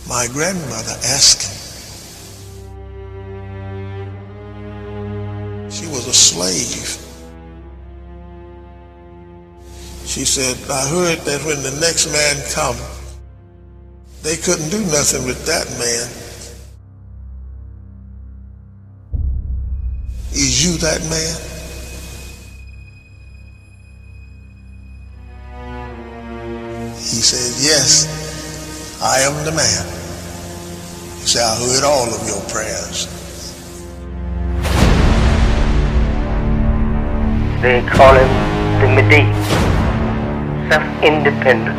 My grandmother asked him. She was a slave. She said, I heard that when the next man come, they couldn't do nothing with that man. Is you that man? He said, yes, I am the man. He said, I heard all of your prayers. They call him the Mahdi, self-independent,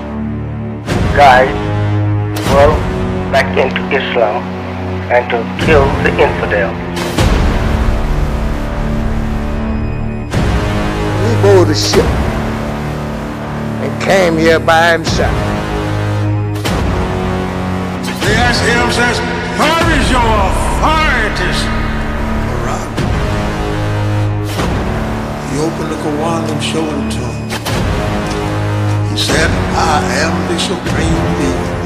guide the world back into Islam and to kill the infidel. He boarded a ship and came here by himself. They asked him, says, where is your authorities? He opened the Quran and showed it to him. He said, I am the supreme being.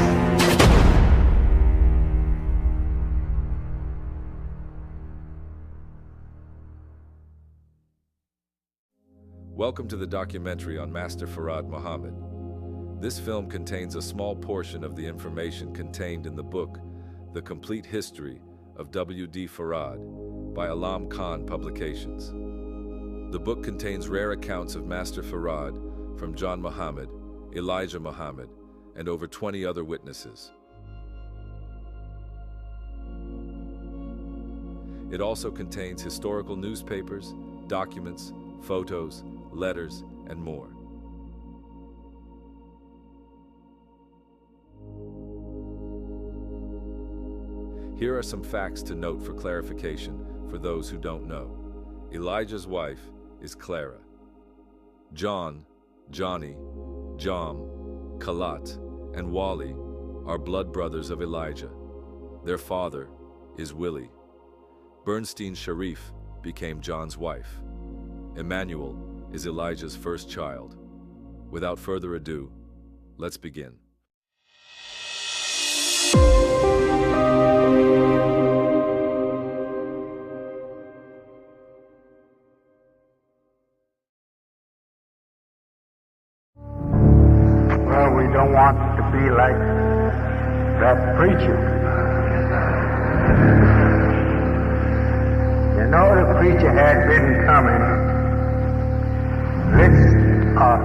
Welcome to the documentary on Master Fard Muhammad. This film contains a small portion of the information contained in the book, The Complete History of W.D. Fard by Alam Khan Publications. The book contains rare accounts of Master Fard from John Muhammad, Elijah Muhammad, and over 20 other witnesses. It also contains historical newspapers, documents, photos, letters, and more. Here are some facts to note for clarification for those who don't know. Elijah's wife is Clara. John, Johnny, Jam, Kalat, and Wali are blood brothers of Elijah. Their father is Willie. Bernstein Sharif became John's wife. Emmanuel is Elijah's first child. Without further ado, let's begin. Well, we don't want to be like that preacher. You know, the preacher had been coming,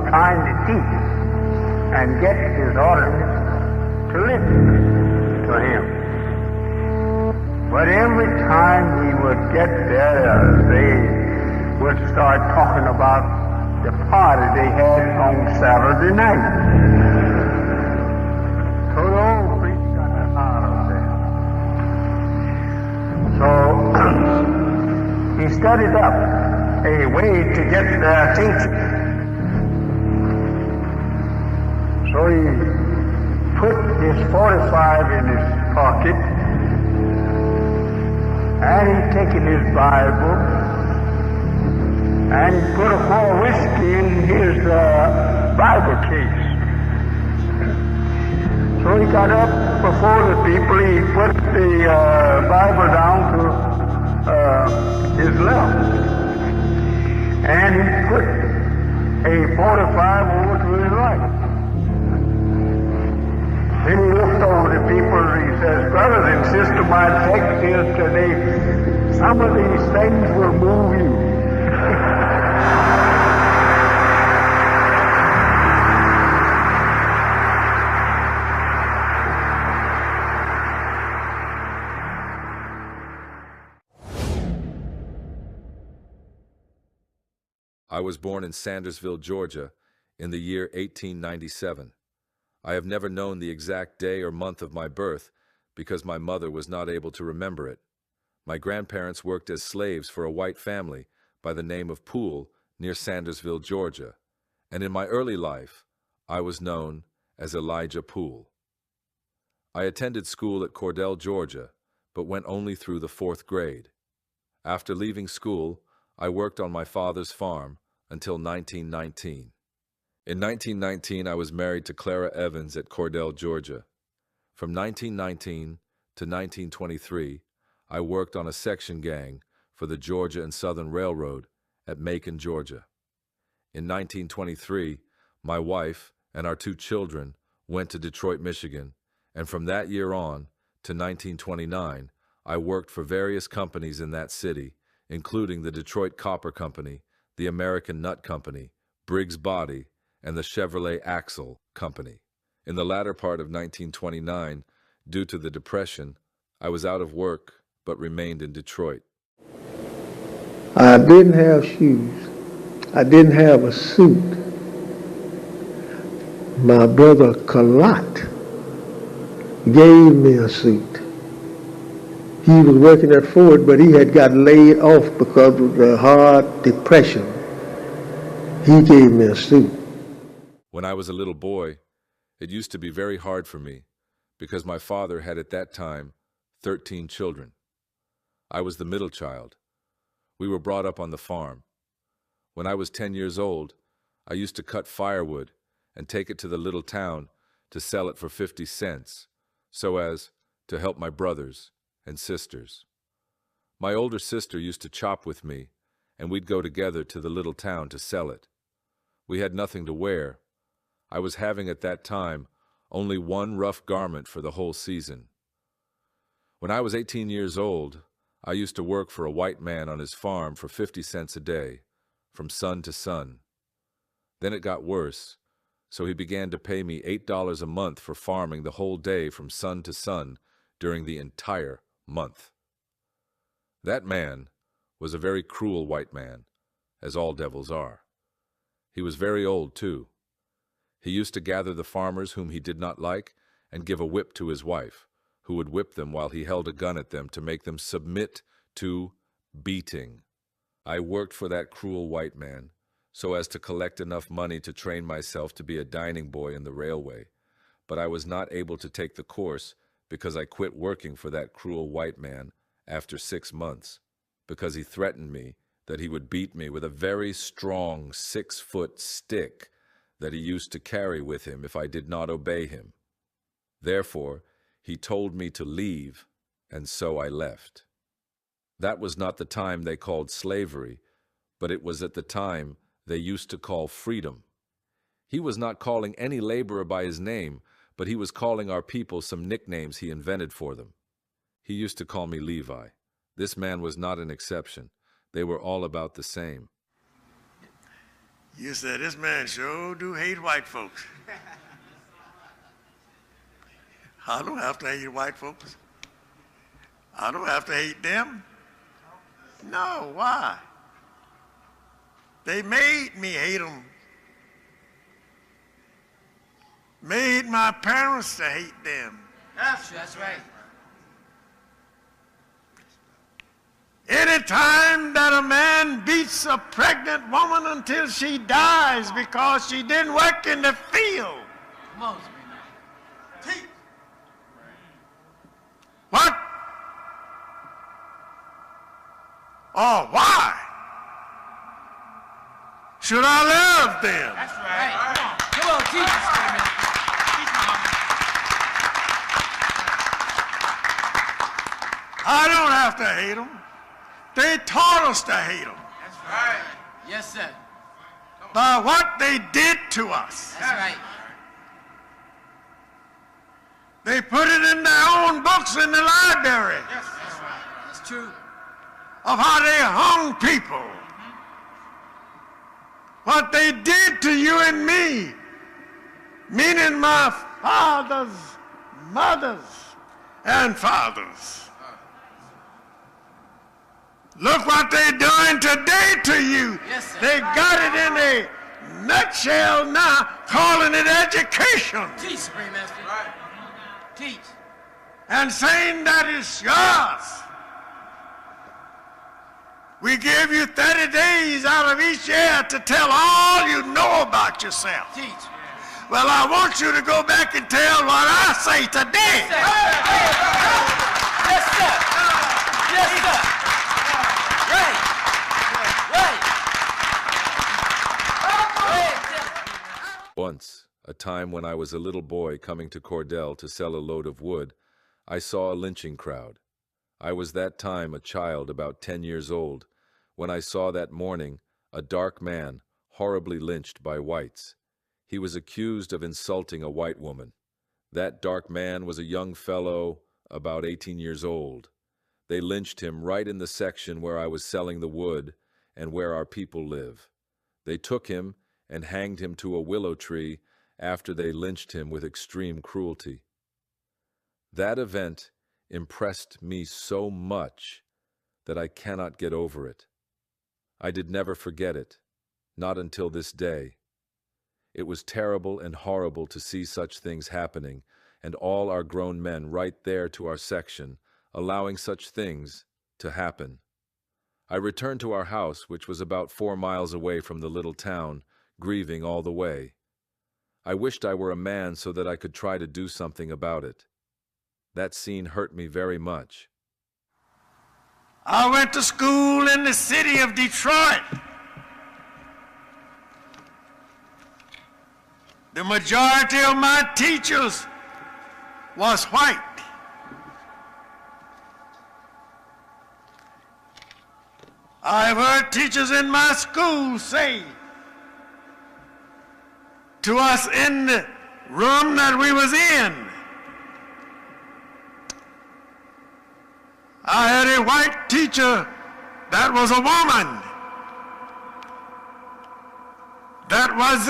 trying to teach and get his audience to listen to him. But every time he would get there, they would start talking about the party they had on Saturday night. So the old preacher got out of there. So he studied up a way to get their attention. So he put his 45 in his pocket, and he taken his Bible, and he put a pour of whiskey in his Bible case. So he got up before the people, he put the Bible down to his left, and he put a 45 over to his right. Then he looked over the people and he says, brothers and sisters, my text is today, some of these things will move you. I was born in Sandersville, Georgia, in the year 1897. I have never known the exact day or month of my birth because my mother was not able to remember it. My grandparents worked as slaves for a white family by the name of Poole near Sandersville, Georgia, and in my early life, I was known as Elijah Poole. I attended school at Cordell, Georgia, but went only through the 4th grade. After leaving school, I worked on my father's farm until 1919. In 1919, I was married to Clara Evans at Cordell, Georgia. From 1919 to 1923, I worked on a section gang for the Georgia and Southern Railroad at Macon, Georgia. In 1923, my wife and our 2 children went to Detroit, Michigan, and from that year on to 1929, I worked for various companies in that city, including the Detroit Copper Company, the American Nut Company, Briggs Body, and the Chevrolet Axle Company. In the latter part of 1929, due to the Depression, I was out of work but remained in Detroit. I didn't have shoes. I didn't have a suit. My brother Kalat gave me a suit. He was working at Ford, but he had got laid off because of the hard depression. He gave me a suit. When I was a little boy, it used to be very hard for me because my father had at that time 13 children. I was the middle child. We were brought up on the farm. When I was 10 years old, I used to cut firewood and take it to the little town to sell it for 50 cents, so as to help my brothers and sisters. My older sister used to chop with me, and we'd go together to the little town to sell it. We had nothing to wear. I was having at that time only one rough garment for the whole season. When I was 18 years old, I used to work for a white man on his farm for 50 cents a day, from sun to sun. Then it got worse, so he began to pay me $8 a month for farming the whole day from sun to sun during the entire month. That man was a very cruel white man, as all devils are. He was very old, too. He used to gather the farmers whom he did not like and give a whip to his wife, who would whip them while he held a gun at them to make them submit to beating. I worked for that cruel white man so as to collect enough money to train myself to be a dining boy in the railway, but I was not able to take the course because I quit working for that cruel white man after 6 months, because he threatened me that he would beat me with a very strong 6-foot stick that he used to carry with him if I did not obey him. Therefore, he told me to leave, and so I left. That was not the time they called slavery, but it was at the time they used to call freedom. He was not calling any laborer by his name, but he was calling our people some nicknames he invented for them. He used to call me Levi. This man was not an exception. They were all about the same. You said, this man sure do hate white folks. I don't have to hate white folks. I don't have to hate them. No, why? They made me hate them. Made my parents to hate them. That's right. Anytime that a man beats a pregnant woman until she dies because she didn't work in the field. Come on, teach. What? Or why should I love them? That's right. Come on, teach us for a minute. I don't have to hate them. They taught us to hate them. That's right. Yes, sir. By what they did to us. That's right. They put it in their own books in the library. Yes, that's right. That's true. Of how they hung people. What they did to you and me, meaning my fathers, mothers, and fathers. Look what they're doing today to you. Yes, sir. They got it in a nutshell now, calling it education. Teach, Supreme Master. Right. Teach. And saying that it's yours. We give you 30 days out of each year to tell all you know about yourself. Teach. Well, I want you to go back and tell what I say today. Yes, sir. Yes, sir. Right. Right. Once, a time when I was a little boy coming to Cordell to sell a load of wood, I saw a lynching crowd. I was that time a child about 10 years old, when I saw that morning a dark man horribly lynched by whites. He was accused of insulting a white woman. That dark man was a young fellow about 18 years old. They lynched him right in the section where I was selling the wood and where our people live. They took him and hanged him to a willow tree after they lynched him with extreme cruelty. That event impressed me so much that I cannot get over it. I did never forget it, not until this day. It was terrible and horrible to see such things happening, and all our grown men right there to our section, allowing such things to happen. I returned to our house, which was about 4 miles away from the little town, grieving all the way. I wished I were a man so that I could try to do something about it. That scene hurt me very much. I went to school in the city of Detroit. The majority of my teachers was white. I've heard teachers in my school say to us in the room that we was in, I had a white teacher that was a woman, that was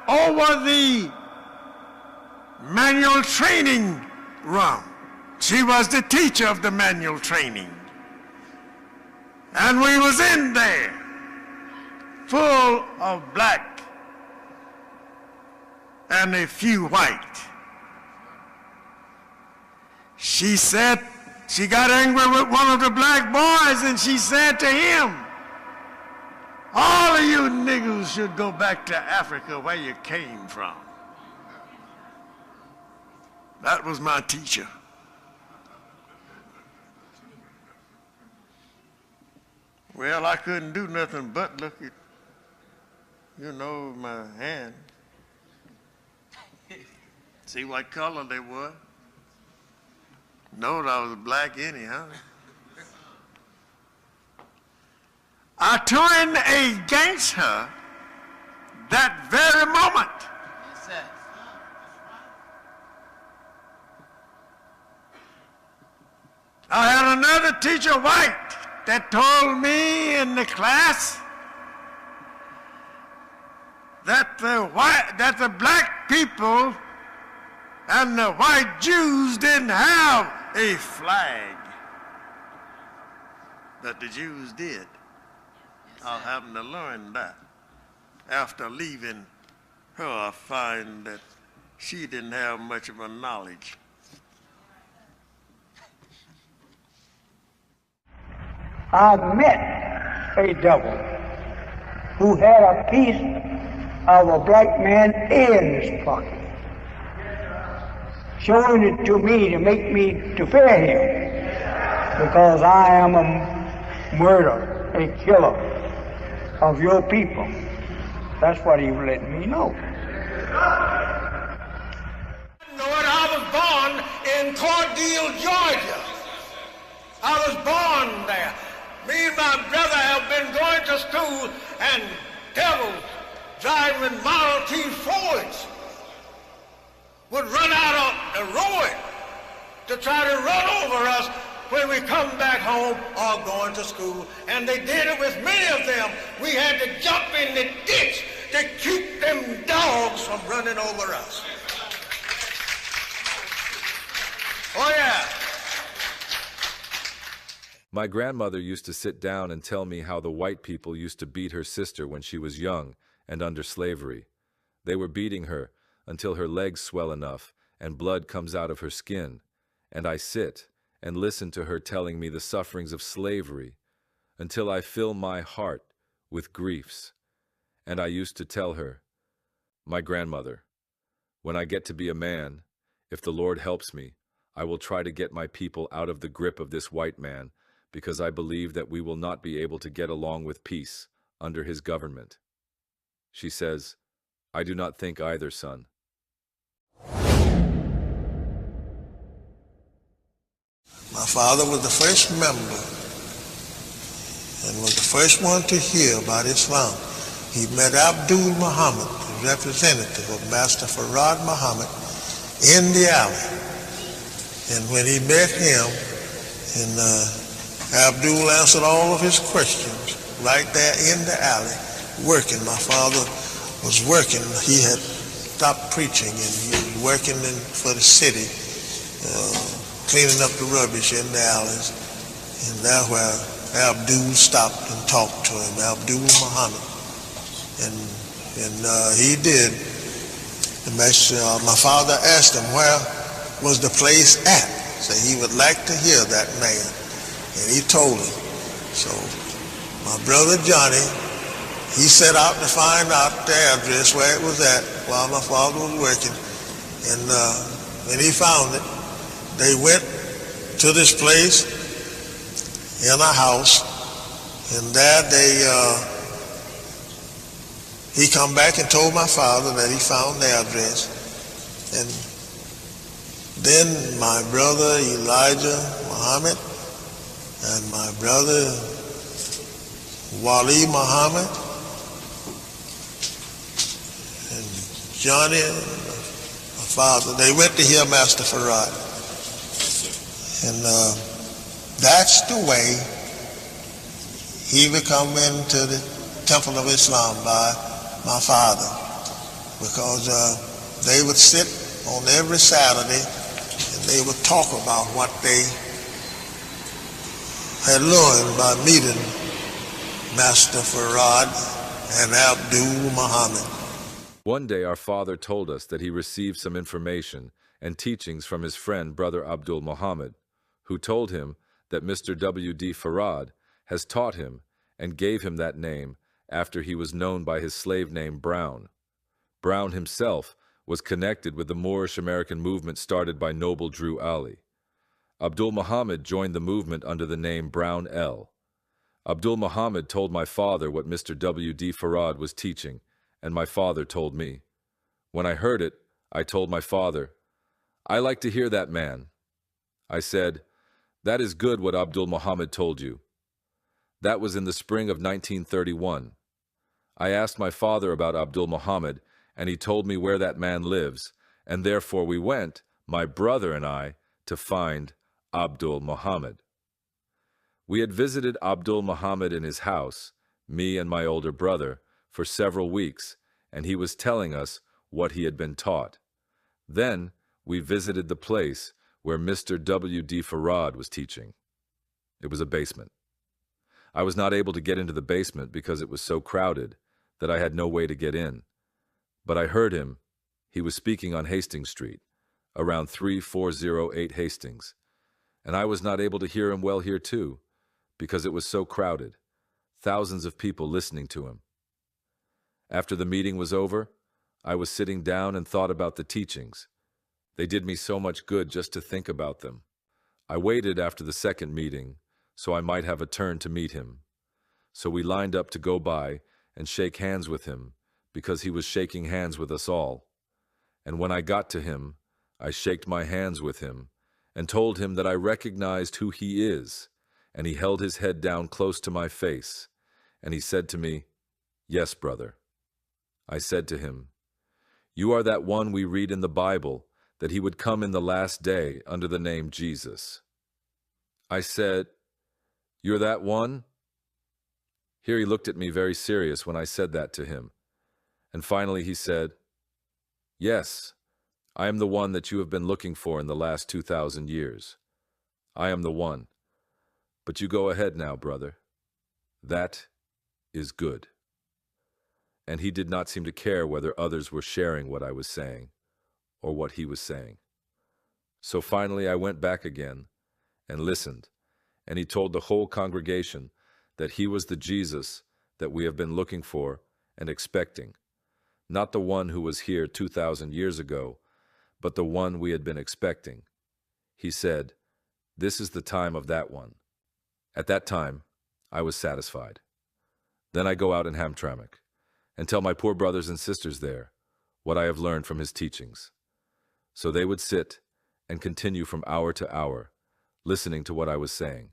over the manual training room. She was the teacher of the manual training. And we was in there, full of black and a few white. She said, she got angry with one of the black boys and she said to him, all of you niggas should go back to Africa where you came from. That was my teacher. Well, I couldn't do nothing but look at, my hand. See what color they were. Know that I was black anyhow. I turned against her that very moment. Yes, sir. I had another teacher, white, that told me in the class that the black people and the white Jews didn't have a flag, but the Jews did. I happened to learn that. After leaving her, I find that she didn't have much of a knowledge. I've met a devil who had a piece of a black man in his pocket, showing it to me to make me to fear him, because I am a murderer, a killer of your people. That's what he was letting me know. I was born in Cordell, Georgia. I was born there. Me and my brother have been going to school, and devils driving Model T Fords would run out of the road to try to run over us when we come back home or going to school. And they did it with many of them. We had to jump in the ditch to keep them dogs from running over us. Oh, yeah. My grandmother used to sit down and tell me how the white people used to beat her sister when she was young and under slavery. They were beating her until her legs swell enough and blood comes out of her skin. And I sit and listen to her telling me the sufferings of slavery until I fill my heart with griefs. And I used to tell her, my grandmother, when I get to be a man, if the Lord helps me, I will try to get my people out of the grip of this white man, because I believe that we will not be able to get along with peace under his government. She says, I do not think either, son. My father was the first member and was the first one to hear about Islam. He met Abdul Muhammad, the representative of Master Farad Muhammad, in the alley. And when he met him, and Abdul answered all of his questions right there in the alley, working. My father was working. He had stopped preaching and he was working for the city, cleaning up the rubbish in the alleys. And that's where Abdul stopped and talked to him, Abdul Muhammad. And he did. My father asked him where was the place at. So he would like to hear that man. And he told him. So my brother Johnny, he set out to find out the address where it was at while my father was working. And when he found it, they went to this place in a house, and there he come back and told my father that he found the address. And then my brother Elijah Muhammad and my brother Wali Muhammad and Johnny and my father, they went to hear Master Farad. And that's the way he would come into the Temple of Islam by my father, because they would sit on every Saturday and they would talk about what they had learned by meeting Master Farad and Abdul Muhammad. One day our father told us that he received some information and teachings from his friend Brother Abdul Muhammad, who told him that Mr. W.D. Farad has taught him and gave him that name after he was known by his slave name Brown. Brown himself was connected with the Moorish American movement started by Noble Drew Ali. Abdul Muhammad joined the movement under the name Brown L. Abdul Muhammad told my father what Mr. W.D. Farad was teaching, and my father told me. When I heard it, I told my father, "I like to hear that man." I said, "That is good what Abdul Muhammad told you." That was in the spring of 1931. I asked my father about Abdul Muhammad, and he told me where that man lives, and therefore we went, my brother and I, to find Abdul Muhammad. We had visited Abdul Muhammad in his house, me and my older brother, for several weeks, and he was telling us what he had been taught. Then we visited the place where Mr. W.D. Farad was teaching. It was a basement. I was not able to get into the basement because it was so crowded that I had no way to get in. But I heard him. He was speaking on Hastings Street, around 3408 Hastings, and I was not able to hear him well here too, because it was so crowded, thousands of people listening to him. After the meeting was over, I was sitting down and thought about the teachings. They did me so much good just to think about them. I waited after the second meeting, so I might have a turn to meet him. So we lined up to go by and shake hands with him, because he was shaking hands with us all. And when I got to him, I shaked my hands with him and told him that I recognized who he is, and he held his head down close to my face, and he said to me, "Yes, brother." I said to him, "You are that one we read in the Bible, that he would come in the last day under the name Jesus." I said, "You're that one?" Here he looked at me very serious when I said that to him. And finally he said, "Yes, I am the one that you have been looking for in the last 2,000 years. I am the one. But you go ahead now, brother. That is good." And he did not seem to care whether others were sharing what I was saying or what he was saying. So finally I went back again and listened, and he told the whole congregation that he was the Jesus that we have been looking for and expecting, not the one who was here 2,000 years ago, but the one we had been expecting. He said, "This is the time of that one." At that time, I was satisfied. Then I go out in Hamtramck and tell my poor brothers and sisters there, what I have learned from his teachings. So they would sit and continue from hour to hour, listening to what I was saying.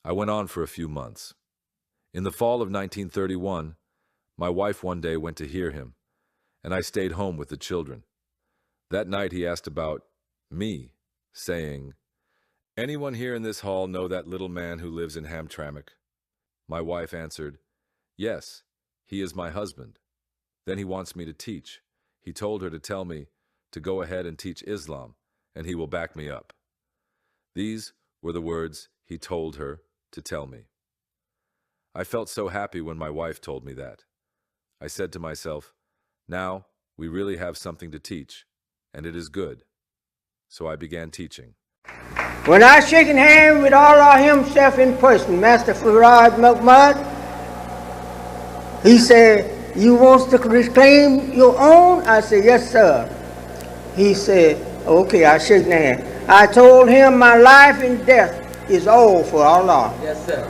I went on for a few months. In the fall of 1931, my wife one day went to hear him, and I stayed home with the children. That night he asked about me, saying, "Anyone here in this hall know that little man who lives in Hamtramck?" My wife answered, "Yes, he is my husband." Then he wants me to teach. He told her to tell me to go ahead and teach Islam, and he will back me up. These were the words he told her to tell me. I felt so happy when my wife told me that. I said to myself, now we really have something to teach, and it is good. So I began teaching. When I shaking hands with Allah himself in person, Master Farad Muhammad, he said, "You want to reclaim your own?" I said, "Yes, sir." He said, "Okay, I shake hand." I told him my life and death is all for Allah. Yes, sir.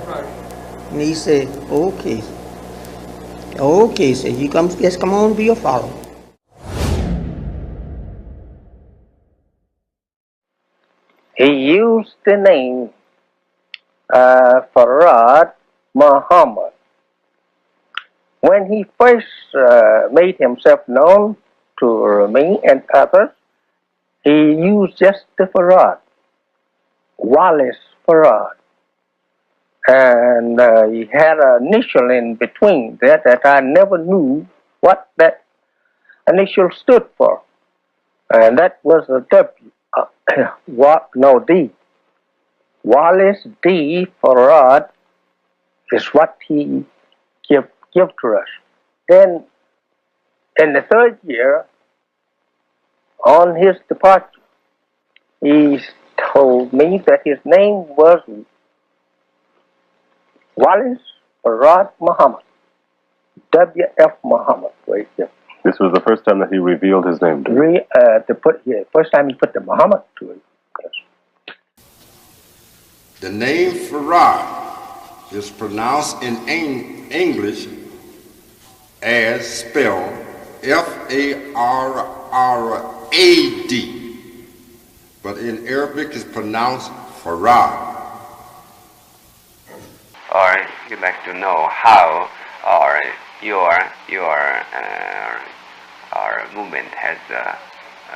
And he said, "Okay." Okay, so you come, just come on, be a follower. He used the name Farad Muhammad. When he first made himself known to me and others, he used just the Farad, Wallace Farad. And he had an initial in between that I never knew what that initial stood for. And that was a W. D. Wallace D. Farad is what he give to us. Then, in the third year, on his departure, he told me that his name was Wallace Farad Muhammad, W.F. Muhammad, right there. This was the first time that he revealed his name. First time he put the Muhammad to it. Yes. The name Farad is pronounced in English as spelled F-A-R-R-A-D, but in Arabic it's pronounced Farad. Or you'd like to know how your movement has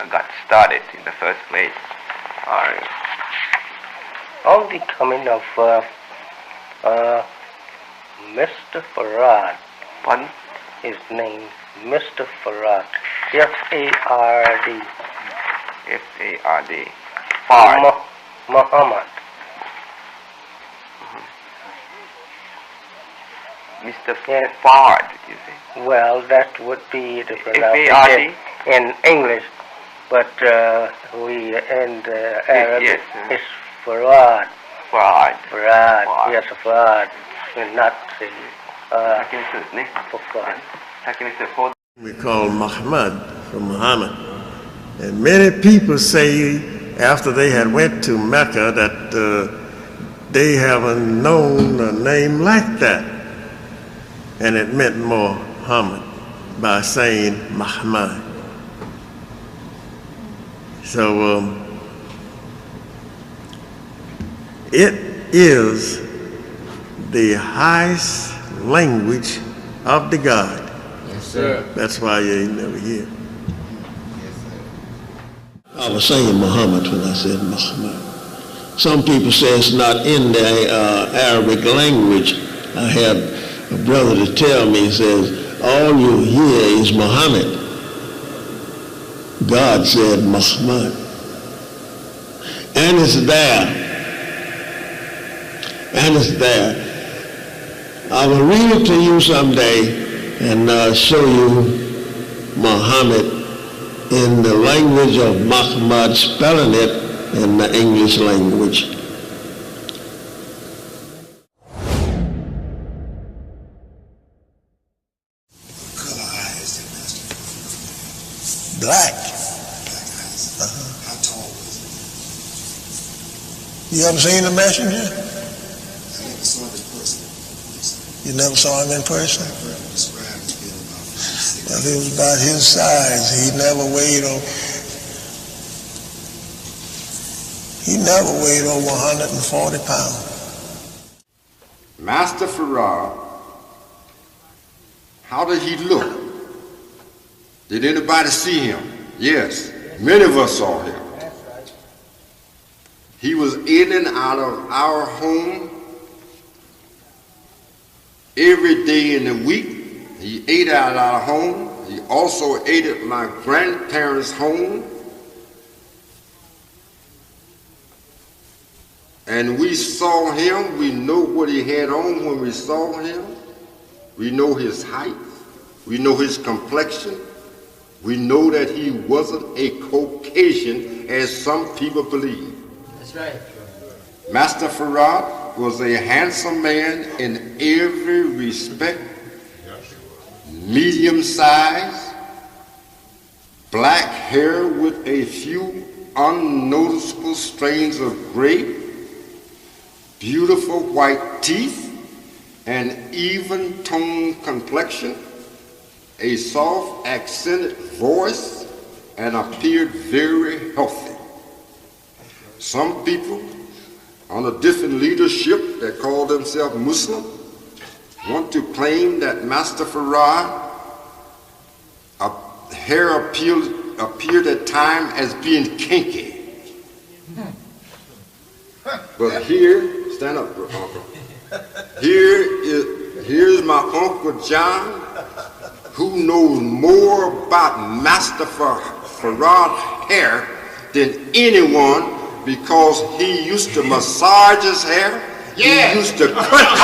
got started in the first place, or On the coming of Mr. Farad, pardon? his name, Mr. Farad, F-A-R-D. F-A-R-D. Fard. Muhammad. Mr. Fard, did you say? Well, that would be the F-A-R-D? in English, but we in the Arabic yes, it's Farad. Fard. Farad. Farad. Yes, Farad. And not the Farad. We call Muhammad from Muhammad. And many people say after they had went to Mecca that they haven't known a name like that. And it meant Muhammad by saying Muhammad. So it is the highest language of the God. Yes, sir. That's why you ain't never hear. I was saying Muhammad when I said Muhammad. Some people say it's not in the Arabic language. I had a brother to tell me, he says, all you hear is Muhammad. God said Muhammad. And it's there. And it's there. I will read it to you someday and show you Muhammad in the language of Muhammad, spelling it in the English language. Black. How tall was You ever seen the messenger? he? I never saw him in person. You never saw him in person? I've heard him described as being about 6 Well, he was about his size. He never weighed over 140 pounds. Master Farrar, how did he look? Did anybody see him? Yes, many of us saw him. He was in and out of our home every day in the week. He ate out of our home. He also ate at my grandparents' home. And we saw him. We know what he had on when we saw him. We know his height. We know his complexion. We know that he wasn't a Caucasian, as some people believe. That's right. Master Farrar was a handsome man in every respect. Medium size, black hair with a few unnoticeable strains of gray, beautiful white teeth, an even-toned complexion, a soft accented voice, and appeared very healthy. Some people on a different leadership that call themselves Muslim want to claim that Master Farrar hair appeared at times as being kinky. But here, stand up, Uncle. Here's my Uncle John, who knows more about Master Farrar's hair than anyone, because he used to massage his hair. Yeah. He used to cut his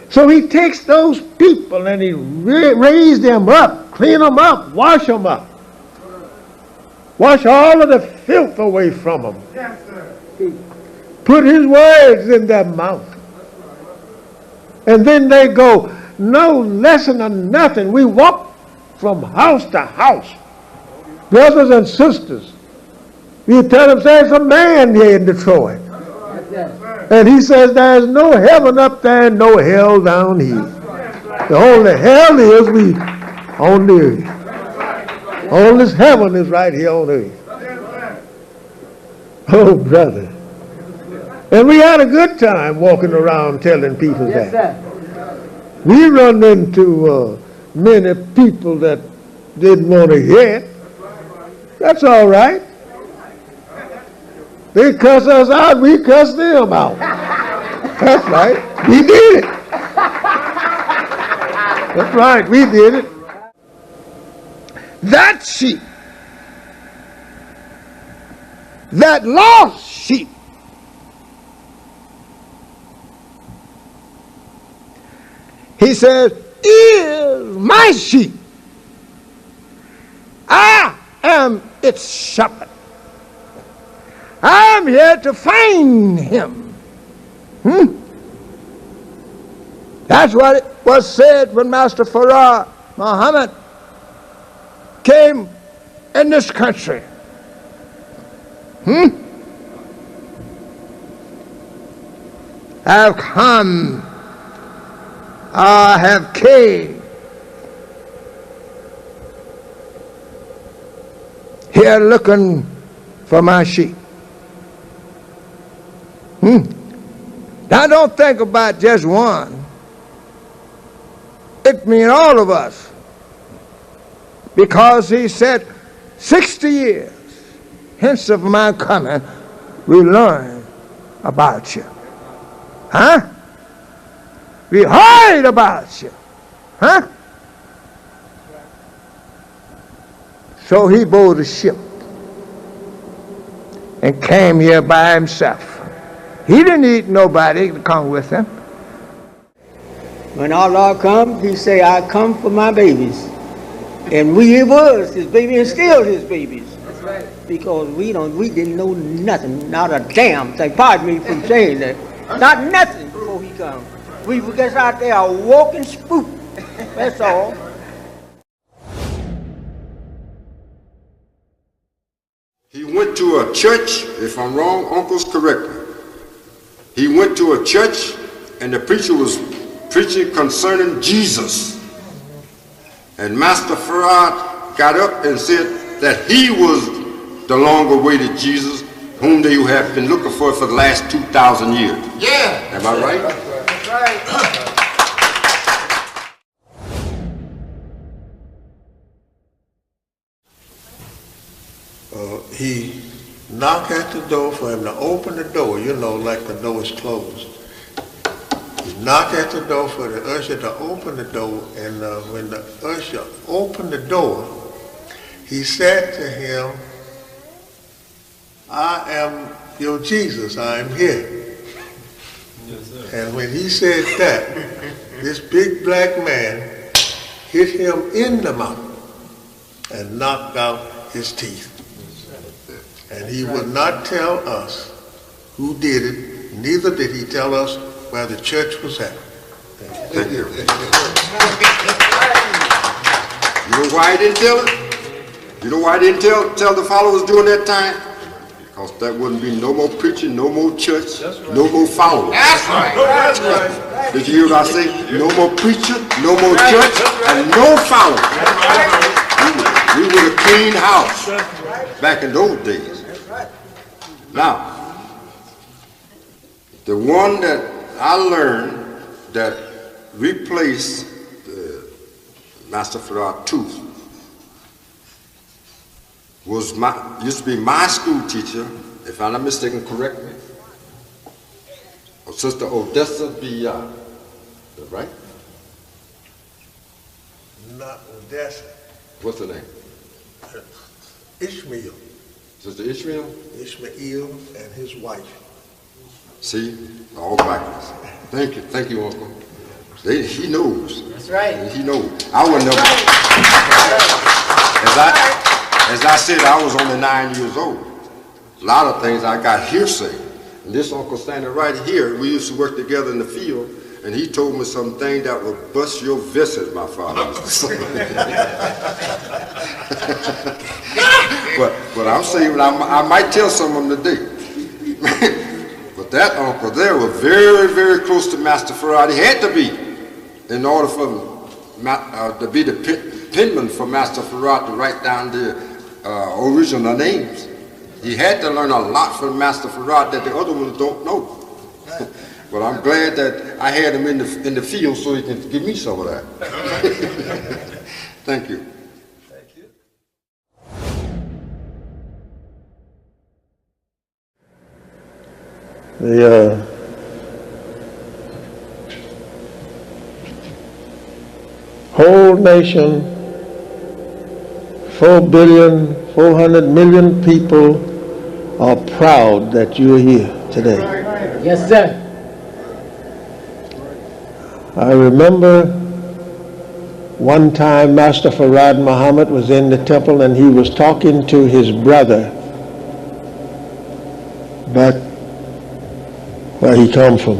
So he takes those people and he raised them up, clean them up, wash them up. Wash all of the filth away from them. Yes, sir. Put his words in their mouth. And then they go, no lesson or nothing. We walk from house to house. Brothers and sisters. We tell them, there's a man here in Detroit. And he says there's no heaven up there and no hell down here. The only hell is we on the earth. Only heaven is right here on earth. Oh, brother. And we had a good time walking around telling people that. We run into many people that didn't want to hear it. That's all right. They cuss us out, we cuss them out. That's right. We did it. That's right, we did it. That sheep, that lost sheep, he says, is my sheep. I am its shepherd. I'm here to find him. That's what it was said when Master Farrar Muhammad came in this country. I've come, I have came here looking for my sheep. Now don't think about just one. It means all of us. Because he said, 60 years hence of my coming, we learn about you. Huh? We heard about you. Huh? So he bought a ship and came here by himself. He didn't need nobody to come with him. When Allah come, he say, I come for my babies. And we was his baby and still his babies. That's right. Because we didn't know nothing, not a damn thing. Pardon me from saying that. Not nothing before he come. We were just out there a walking spook. That's all. He went to a church, if I'm wrong, uncles correct me. He went to a church and the preacher was preaching concerning Jesus. And Master Farad got up and said that he was the long-awaited Jesus whom they have been looking for the last 2,000 years. Yeah. Am I right? That's right. He knocked at the door for him to open the door, you know, like the door is closed. He knocked at the door for the usher to open the door, and when the usher opened the door, he said to him, "I am your Jesus, I am here." Yes, sir. And when he said that, this big black man hit him in the mouth and knocked out his teeth. And he would not tell us who did it, neither did he tell us where the church was at. Thank you. You know why he didn't tell it? You know why he didn't tell the followers during that time? Because there wouldn't be no more preaching, no more church, no more followers. That's right. That's right. Did you hear what I say? No more preacher, no more church, and no followers. We were a clean house back in those days. Now, the one that I learned that replaced Master Farad tooth was used to be my school teacher, if I'm not mistaken, correct me, Sister Odessa B.I. Is that right? Not Odessa. What's her name? Ishmael. Sister Ishmael? Ishmael and his wife. See, all backwards. Thank you, Uncle. He knows. That's right. He knows. I would never. As I said, I was only 9 years old. A lot of things I got hearsay. And this uncle standing right here, we used to work together in the field, and he told me something that would bust your viscera, my father used to say. But I'm saying I might tell some of them today. But that uncle there was very, very close to Master Farad. He had to be, in order for him to be the penman for Master Farad to write down the original names. He had to learn a lot from Master Farad that the other ones don't know. But I'm glad that I had him in the field so he can give me some of that. Thank you. Thank you. The whole nation, 4,400,000,000 people are proud that you're here today. Yes, sir. I remember one time Master Farad Muhammad was in the temple and he was talking to his brother, but where he come from,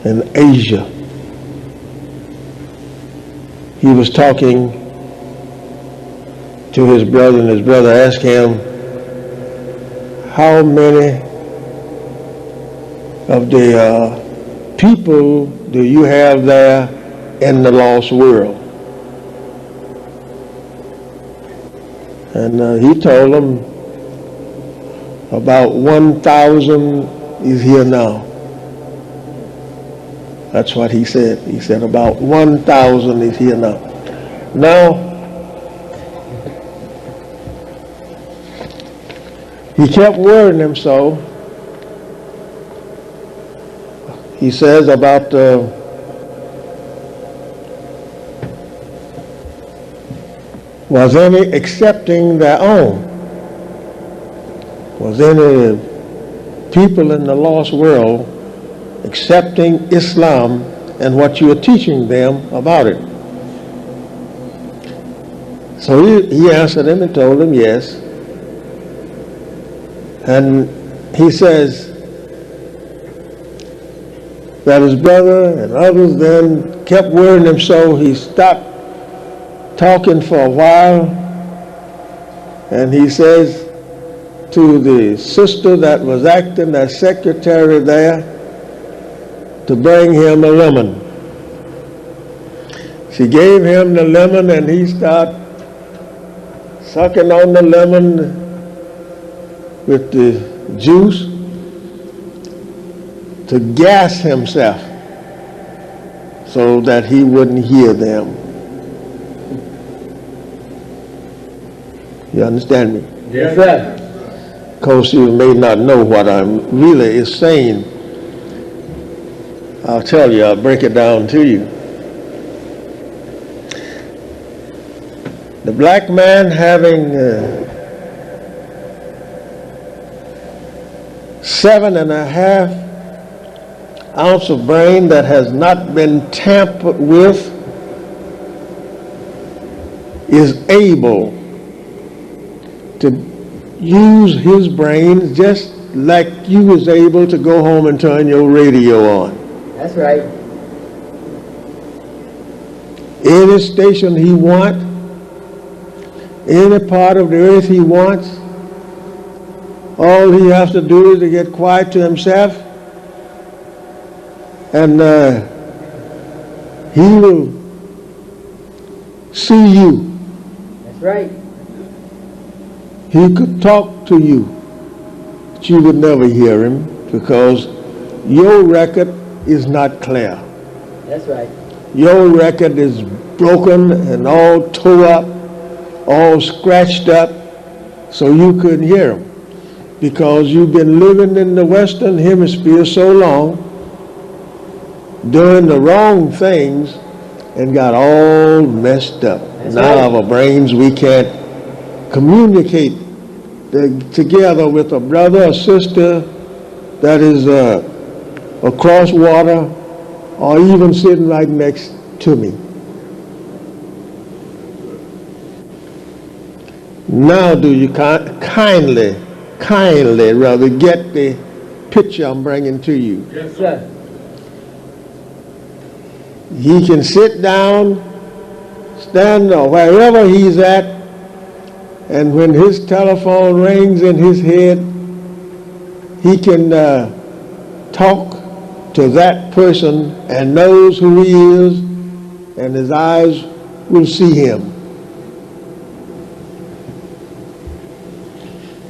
in Asia. He was talking to his brother, and his brother asked him, how many of the people do you have there in the lost world? And he told him about 1,000 is here now. That's what he said. He said about 1,000 is here now. Now, he kept worrying him so. He says about was any accepting their own? Was any people in the lost world accepting Islam and what you are teaching them about it? So he answered him and told him yes. And he says that his brother and others then kept worrying him, so he stopped talking for a while, and he says to the sister that was acting as secretary there to bring him a lemon. She gave him the lemon, and he started sucking on the lemon with the juice to gas himself so that he wouldn't hear them. You understand me? Yes, sir. Of course, you may not know what I'm really is saying. I'll tell you, I'll break it down to you. The black man having 7.5 ounces of brain that has not been tampered with is able to use his brain just like you was able to go home and turn your radio on. That's right. Any station he wants, any part of the earth he wants, all he has to do is to get quiet to himself, and he will see you. That's right. He could talk to you, but you would never hear him because your record is not clear. That's right. Your record is broken and all tore up, all scratched up, so you couldn't hear him because you've been living in the Western Hemisphere so long, doing the wrong things, and got all messed up. That's now right. our brains, we can't communicate together with a brother or sister that is across water or even sitting right next to me. Now do you kindly rather get the picture I'm bringing to you? Yes, sir. He can sit down, stand or wherever he's at, and when his telephone rings in his head, he can talk to that person and knows who he is, and his eyes will see him.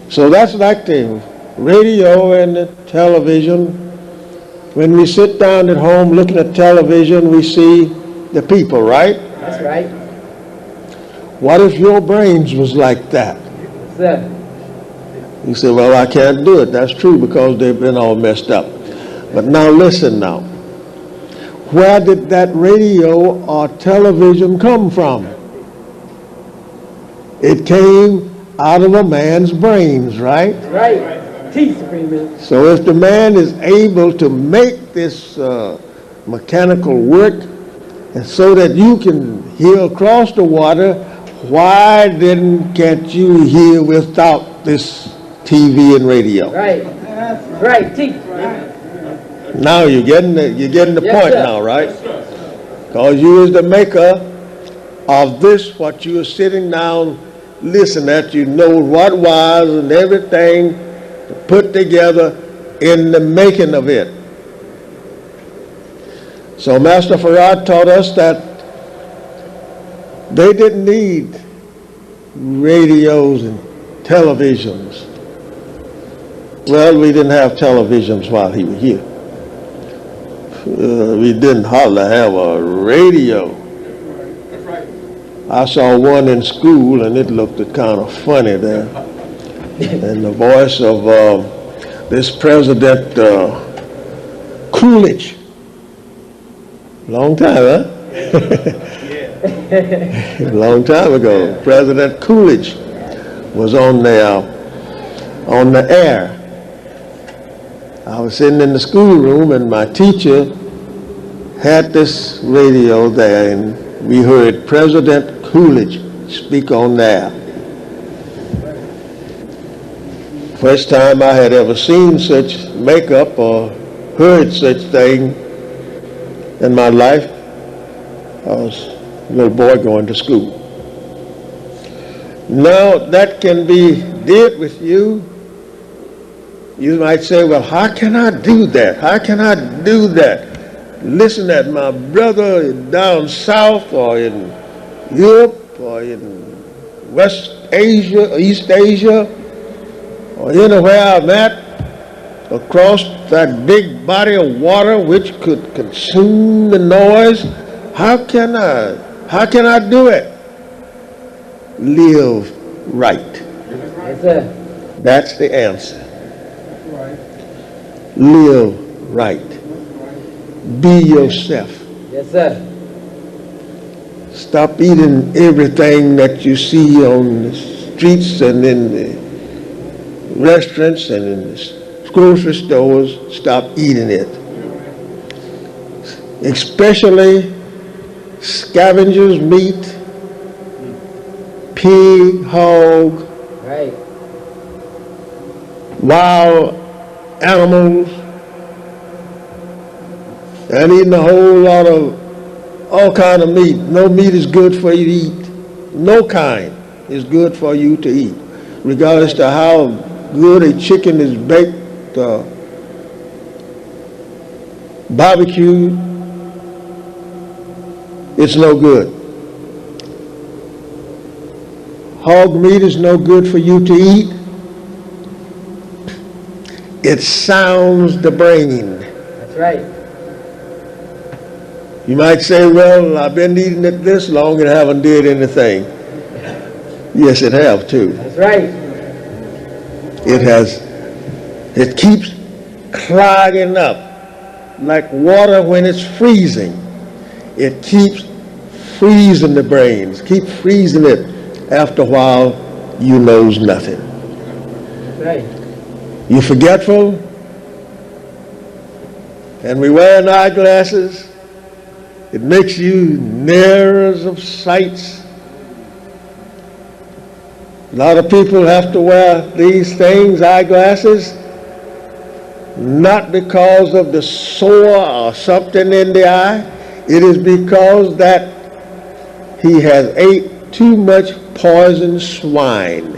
So that's like the radio and the television. When we sit down at home looking at television, we see the people, right? That's right. What if your brains was like that? Yes, sir. You say, well, I can't do it. That's true because they've been all messed up. But now listen now. Where did that radio or television come from? It came out of a man's brains, right? Right. Teach, Supreme Minister. So if the man is able to make this mechanical work and so that you can hear across the water, why can't you hear without this TV and radio? Right. Right. Teach. Now you're getting the Yes, point sir. now, right? Because you is the maker of this, what you are sitting down, listen at, you know what was and everything put together in the making of it. So Master Farad taught us that they didn't need radios and televisions. Well, we didn't have televisions while he was here. We didn't hardly have a radio. I saw one in school and it looked kind of funny there. And the voice of this President Coolidge. Long time, huh? Long time ago. President Coolidge was on the air. I was sitting in the schoolroom and my teacher had this radio there and we heard President Coolidge speak on there. First time I had ever seen such makeup or heard such thing in my life. I was a little boy going to school. Now that can be did with you. You might say, well, how can I do that? How can I do that? Listen, at my brother down south or in Europe or in West Asia, East Asia, or anywhere I'm at, across that big body of water which could consume the noise, how can I do it? Live right. That's the answer. Live right. Be yourself. Yes, sir. Stop eating everything that you see on the streets and in the restaurants and in the grocery stores. Stop eating it. Especially scavengers meat, pig, hog, Right. wild animals, and eating a whole lot of all kind of meat. No meat is good for you to eat. No kind is good for you to eat, regardless to how good a chicken is baked, barbecued. It's no good. Hog meat is no good for you to eat. It sounds the brain. That's right. You might say, well, I've been eating it this long and haven't did anything. Yes, it have too. That's right. It has. It keeps clogging up like water when it's freezing. It keeps freezing the brains, keep freezing it. After a while, you knows nothing. That's right. You're forgetful, and we wear eyeglasses. It makes you nearers of sights. A lot of people have to wear these things, eyeglasses, not because of the sore or something in the eye. It is because that he has ate too much poisoned swine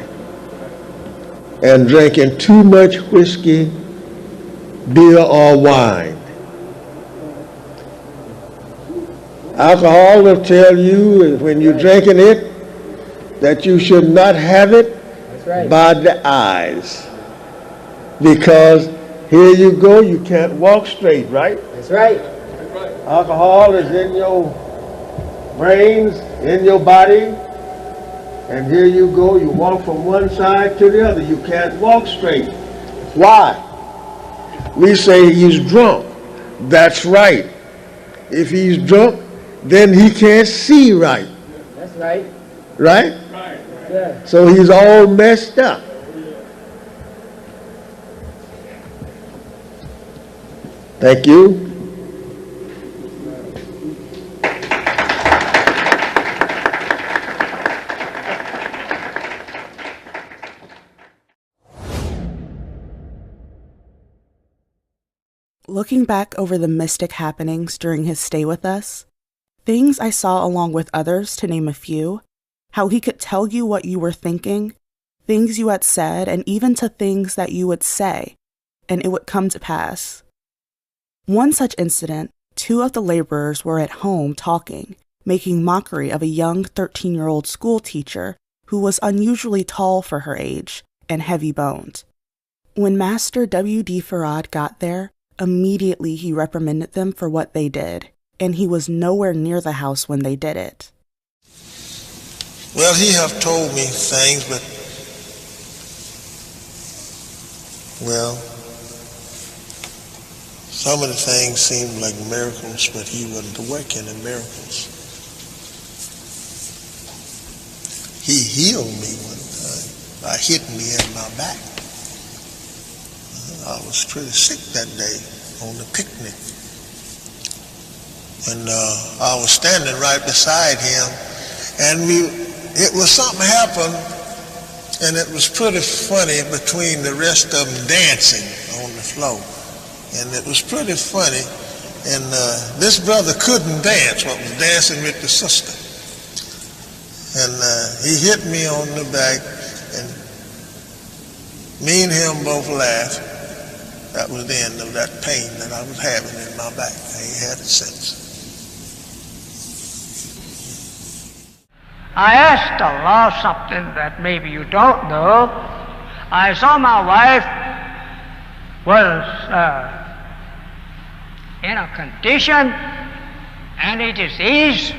and drinking too much whiskey, beer, or wine. Alcohol will tell you when you're drinking it that you should not have it by the eyes. Because here you go, you can't walk straight, right? That's right. Alcohol is in your brains, in your body, and here you go, you walk from one side to the other. You can't walk straight. Why? We say he's drunk. That's right. If he's drunk, then he can't see right. That's right. Right? Right. Yeah. So he's all messed up. Thank you. Looking back over the mystic happenings during his stay with us, things I saw along with others, to name a few, how he could tell you what you were thinking, things you had said, and even to things that you would say, and it would come to pass. One such incident, 2 of the laborers were at home talking, making mockery of a young 13-year-old school teacher who was unusually tall for her age and heavy-boned. When Master W.D. Farad got there, immediately he reprimanded them for what they did, and he was nowhere near the house when they did it. Well, he have told me things, but, well, some of the things seemed like miracles, but he wasn't working in miracles. He healed me one time by hitting me in my back. I was pretty sick that day on the picnic. And I was standing right beside him, and it was something happened, and it was pretty funny between the rest of them dancing on the floor. And it was pretty funny, and this brother couldn't dance, but was dancing with the sister. And he hit me on the back, and me and him both laughed. That was the end of that pain that I was having in my back. I ain't had it since. I asked Allah something that maybe you don't know. I saw my wife was in a condition, any disease.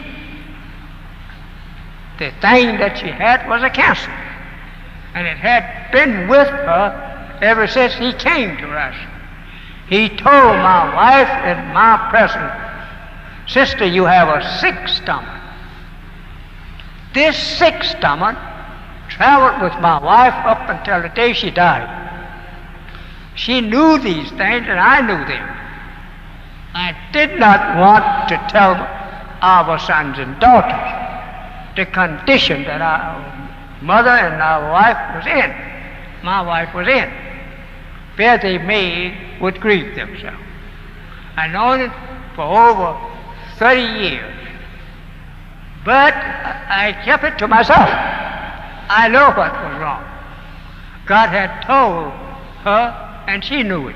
The thing that she had was a cancer, and it had been with her ever since he came to us. He told my wife in my presence, "Sister, you have a sick stomach." This sick stomach traveled with my wife up until the day she died. She knew these things, and I knew them. I did not want to tell our sons and daughters the condition that our mother and our wife was in, my wife was in, where they would grieve themselves. I known it for over 30 years, but I kept it to myself. I know what was wrong. God had told her, and she knew it.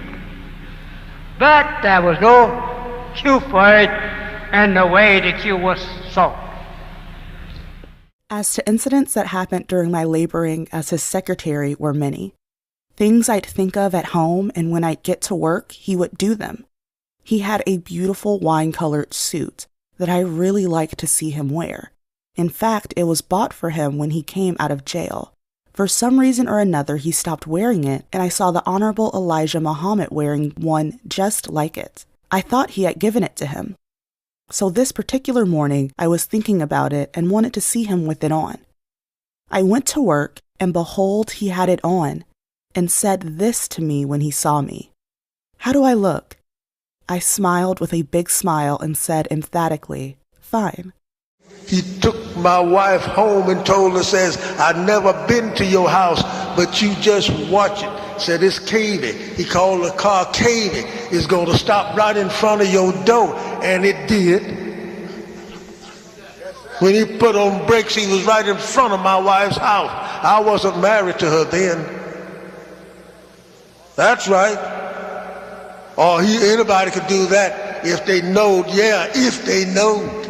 But there was no cure for it, and the way the cure was sought. As to incidents that happened during my laboring as his secretary were many. Things I'd think of at home, and when I'd get to work, he would do them. He had a beautiful wine-colored suit that I really liked to see him wear. In fact, it was bought for him when he came out of jail. For some reason or another, he stopped wearing it, and I saw the Honorable Elijah Muhammad wearing one just like it. I thought he had given it to him. So this particular morning, I was thinking about it and wanted to see him with it on. I went to work, and behold, he had it on, and said this to me when he saw me. "How do I look?" I smiled with a big smile and said emphatically, "Fine." He took my wife home and told her, says, "I've never been to your house, but you just watch it." Said, "It's caving." He called the car caving. It's going to stop right in front of your door. And it did. When he put on brakes, he was right in front of my wife's house. I wasn't married to her then. That's right. Or anybody could do that if they knowed. Yeah, if they knowed.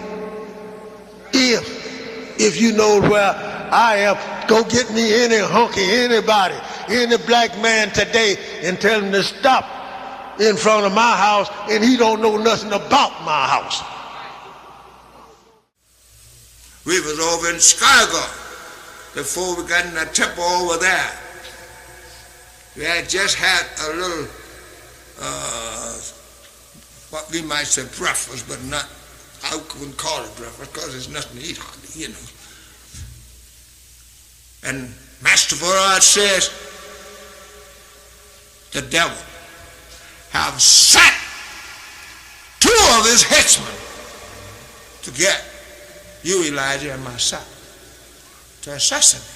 If you know where I am, go get me any hunky, anybody, any black man today, and tell him to stop in front of my house, and he don't know nothing about my house. We was over in Chicago before we got in the temple over there. We had just had a little, what we might say breakfast, but not, I wouldn't call it breakfast because there's nothing to eat hardly, you know. And Master Farad says, the devil have sent two of his henchmen to get you, Elijah, and myself to assassinate.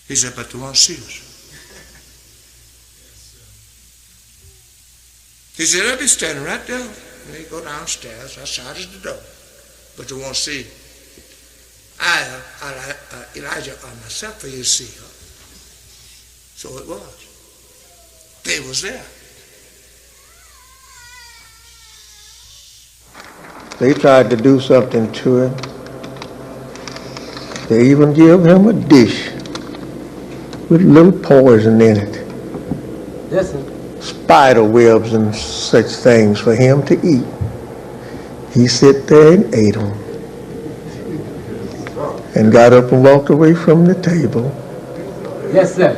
He said, but they won't see us. He said, they'll be standing right there when they go downstairs. Outside is the door. But they won't see Elijah or myself, for you see her. So it was. They was there. They tried to do something to him. They even gave him a dish with a little poison in it. Yes, sir. Spider webs and such things for him to eat. He sat there and ate them. And got up and walked away from the table. Yes, sir.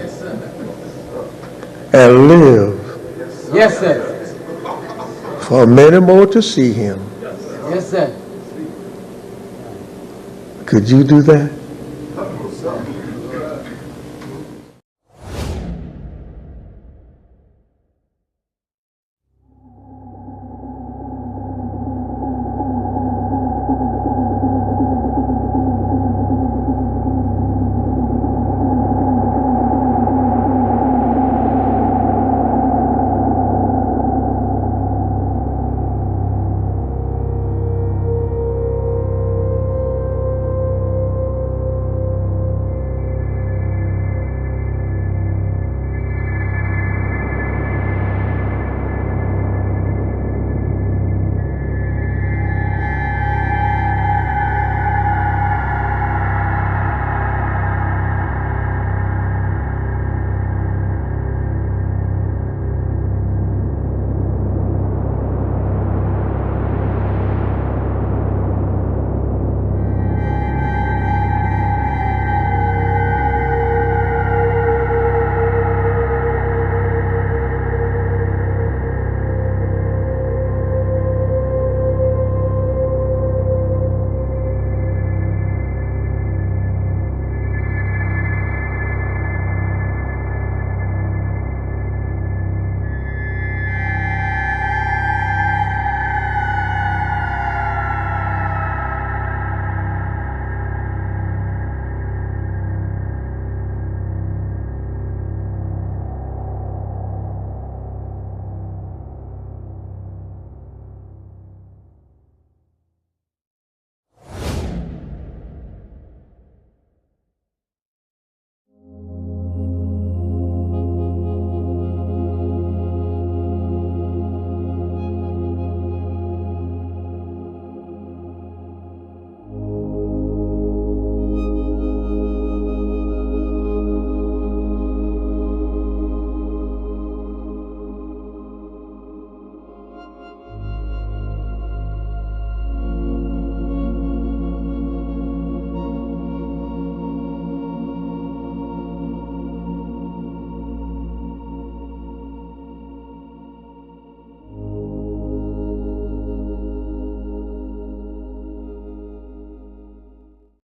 And lived. Yes, sir. For many more to see him. Yes, sir. Could you do that?